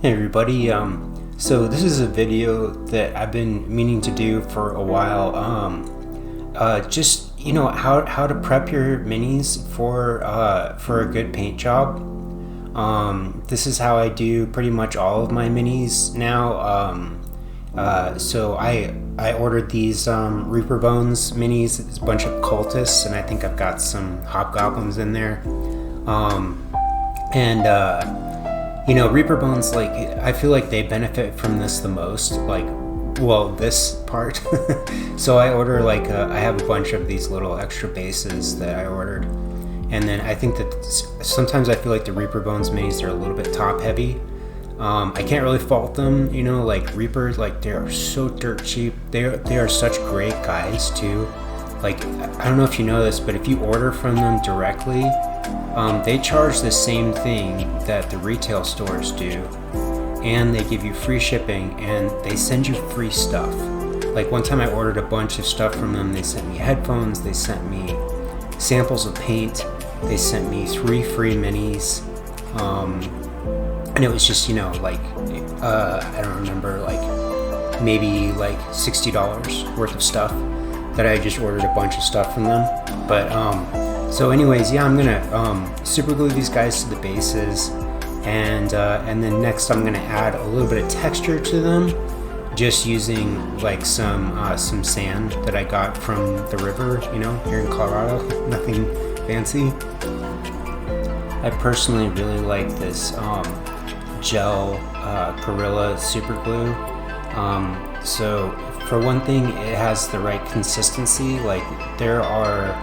Hey everybody, so this is a video that I've been meaning to do for a while. Just how to prep your minis for a good paint job. This is how I do pretty much all of my minis now. So I ordered these Reaper Bones minis. It's a bunch of cultists, and I think I've got some hobgoblins in there. Reaper Bones, like, I feel like they benefit from this the most, this part. So I order, I have a bunch of these little extra bases that I ordered. And then I think that sometimes I feel like the Reaper Bones minis are a little bit top heavy. I can't really fault them, Reapers, they are so dirt cheap. They are such great guys too. I don't know if you know this, but if you order from them directly, they charge the same thing that the retail stores do, and they give you free shipping, and they send you free stuff. Like one time I ordered a bunch of stuff from them. They sent me headphones, they sent me samples of paint, they sent me 3 free minis, and it was just, I don't remember, maybe $60 worth of stuff that I just ordered a bunch of stuff from them. But so anyways, yeah, I'm gonna super glue these guys to the bases, and then next I'm gonna add a little bit of texture to them, just using some sand that I got from the river, here in Colorado. Nothing fancy. I personally really like this gel Gorilla super glue. So for one thing, it has the right consistency. There are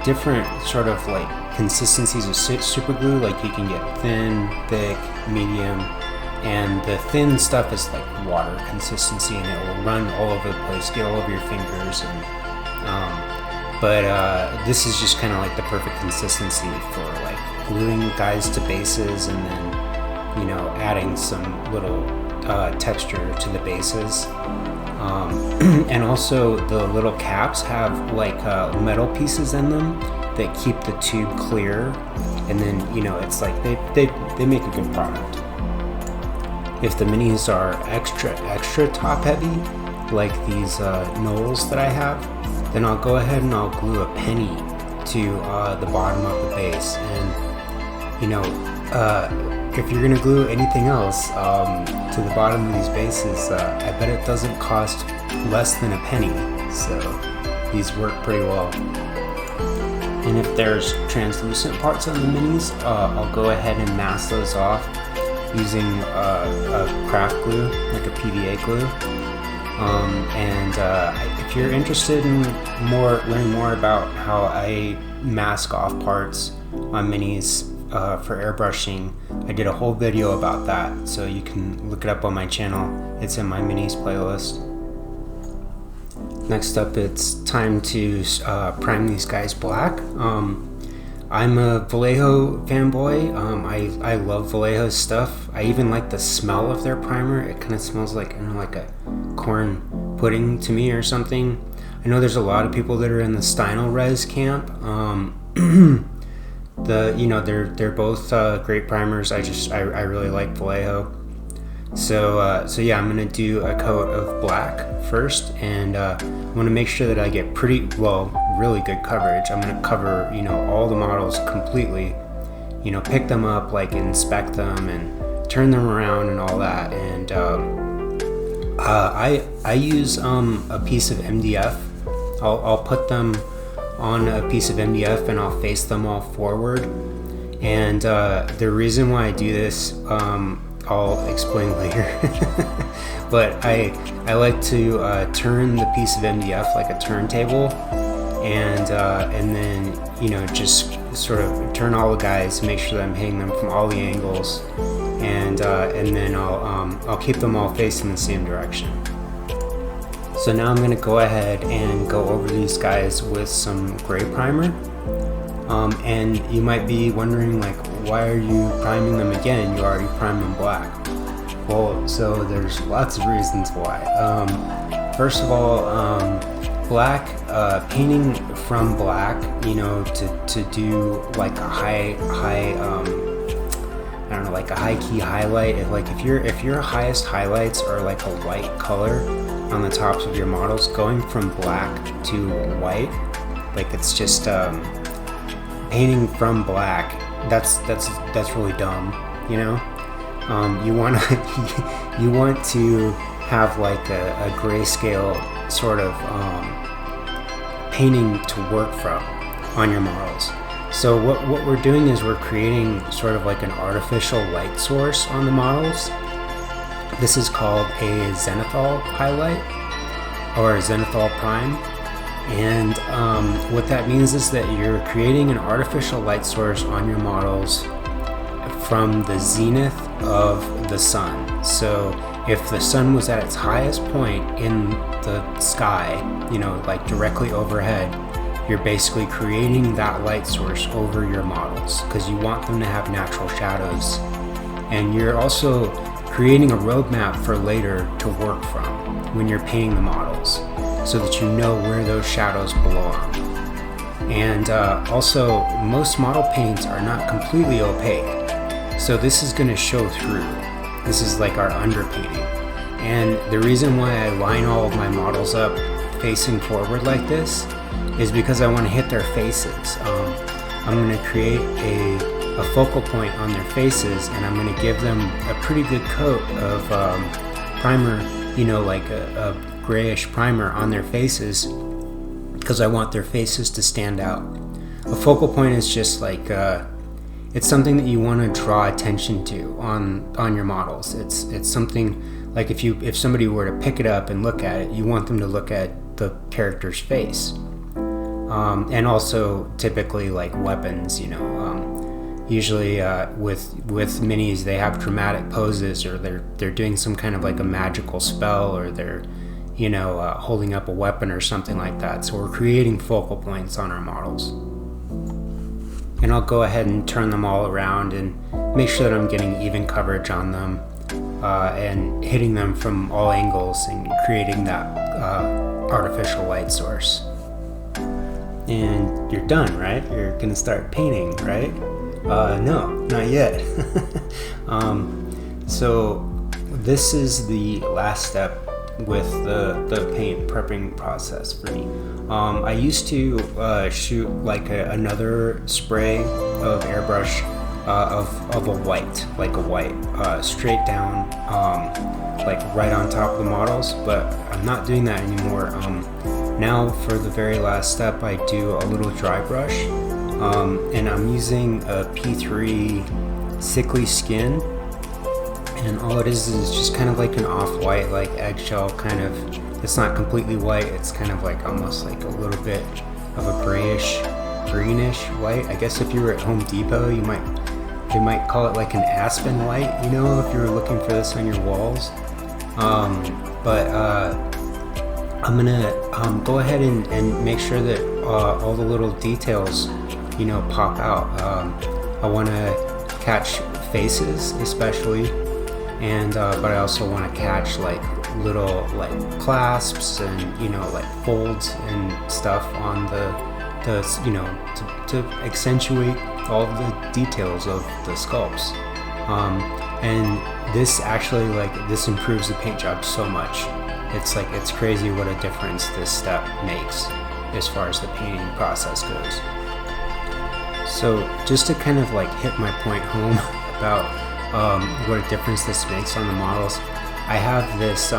different sort of consistencies of super glue. You can get thin, thick, medium, and the thin stuff is water consistency, and it will run all over the place, get all over your fingers. But this is just kind of the perfect consistency for gluing guys to bases, and then adding some little texture to the bases. And also the little caps have metal pieces in them that keep the tube clear, and then it's they make a good product. If the minis are extra top heavy, like these Knolls that I have, then I'll go ahead and I'll glue a penny to the bottom of the base. And if you're gonna glue anything else to the bottom of these bases, I bet it doesn't cost less than a penny. So these work pretty well. And if there's translucent parts on the minis, I'll go ahead and mask those off using a craft glue, like a PVA glue. If you're interested in learning more about how I mask off parts on minis for airbrushing, I did a whole video about that, so you can look it up on my channel. It's in my minis playlist. Next up, it's time to prime these guys black. I'm a Vallejo fanboy. I love Vallejo's stuff. I even like the smell of their primer. It kind of smells like a corn pudding to me or something. I know there's a lot of people that are in the Stynylrez camp. They're both great primers. I really like Vallejo. So yeah, I'm gonna do a coat of black first, and I want to make sure that I get really good coverage. I'm gonna cover all the models completely. Pick them up, inspect them and turn them around and all that. And I use a piece of MDF. I'll put them on a piece of MDF and I'll face them all forward. And the reason why I do this, I'll explain later. But I like to turn the piece of MDF like a turntable, and then just sort of turn all the guys, make sure that I'm hitting them from all the angles, and then I'll keep them all facing the same direction. So now I'm going to go ahead and go over these guys with some gray primer. And you might be wondering, why are you priming them again? You already primed them black. Well, so there's lots of reasons why. First of all, black, painting from black, to do a high I don't know, like a high key highlight. If your highest highlights are like a white color on the tops of your models, going from black to white, like it's just painting from black. That's really dumb, you know. You want to have like a grayscale sort of painting to work from on your models. So what we're doing is we're creating sort of like an artificial light source on the models. This is called a zenithal highlight or a zenithal prime. And what that means is that you're creating an artificial light source on your models from the zenith of the sun. So if the sun was at its highest point in the sky, you know, like directly overhead, you're basically creating that light source over your models because you want them to have natural shadows. And you're also creating a roadmap for later to work from when you're painting the models so that you know where those shadows belong. And also, most model paints are not completely opaque, so this is going to show through. This is like our underpainting. And the reason why I line all of my models up facing forward like this is because I want to hit their faces. I'm going to create a focal point on their faces, and I'm going to give them a pretty good coat of primer, you know, like a grayish primer on their faces, because I want their faces to stand out. A focal point is just like it's something that you want to draw attention to on your models. It's something like if somebody were to pick it up and look at it, you want them to look at the character's face. And also typically like weapons, you know, usually with minis they have dramatic poses, or they're doing some kind of like a magical spell, or they're, you know, holding up a weapon or something like that. So we're creating focal points on our models. And I'll go ahead and turn them all around and make sure that I'm getting even coverage on them and hitting them from all angles and creating that artificial light source. And you're done, right? You're gonna start painting, right? No, not yet. So this is the last step with the paint prepping process for me. I used to shoot like another spray of airbrush of a white, like a white, straight down, like right on top of the models, but I'm not doing that anymore. Now for the very last step, I do a little dry brush, and I'm using a P3 Sickly Skin, and all it is just kind of like an off-white, like eggshell kind of. It's not completely white, it's kind of like almost like a little bit of a greenish white. I guess if you were at Home Depot, they might call it like an aspen white, you know, if you were looking for this on your walls. I'm gonna go ahead and make sure that all the little details, you know, pop out. I want to catch faces especially, and but I also want to catch like little like clasps and, you know, like folds and stuff on the you know, to accentuate all of the details of the sculpts. And this actually, like, this improves the paint job so much. It's crazy what a difference this step makes as far as the painting process goes. So just to kind of like hit my point home about what a difference this makes on the models, I have this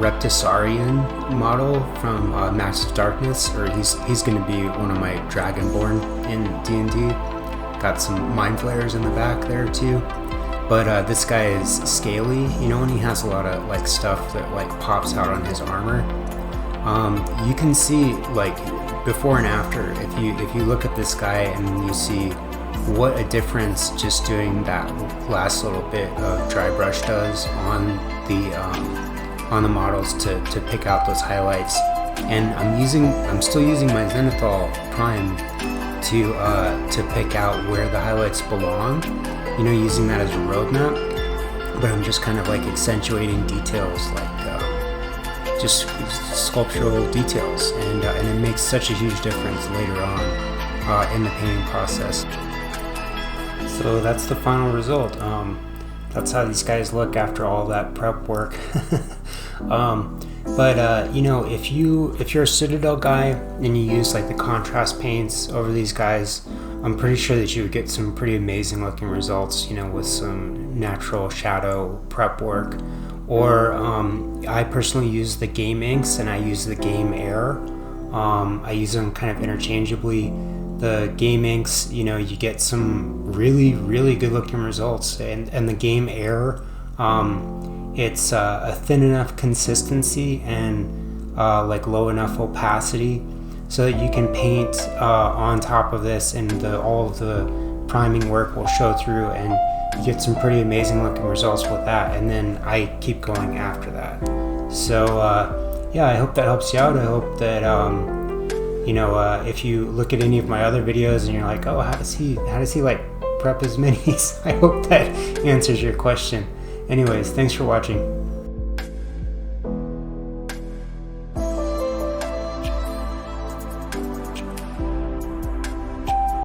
Reptisarian model from Massive Darkness, or he's going to be one of my Dragonborn in D&D. Got some mind flayers in the back there too. But this guy is scaly, you know, and he has a lot of like stuff that like pops out on his armor. You can see like before and after. If you look at this guy and you see what a difference just doing that last little bit of dry brush does on the models to pick out those highlights. And I'm still using my Zenithal Prime to pick out where the highlights belong, you know, using that as a roadmap. But I'm just kind of like accentuating details, like just sculptural details, and it makes such a huge difference later on in the painting process. So that's the final result. That's how these guys look after all that prep work. You know, if you're a Citadel guy and you use like the contrast paints over these guys, I'm pretty sure that you would get some pretty amazing looking results, you know, with some natural shadow prep work. Or I personally use the Game Inks and I use the Game Air. I use them kind of interchangeably. The Game Inks, you know, you get some really, really good looking results. And the Game Air, it's a thin enough consistency and like low enough opacity so that you can paint on top of this, and all of the priming work will show through, and you get some pretty amazing looking results with that. And then I keep going after that. So yeah, I hope that helps you out. I hope that you know, if you look at any of my other videos and you're like, oh, how does he like prep his minis? I hope that answers your question. Anyways, thanks for watching.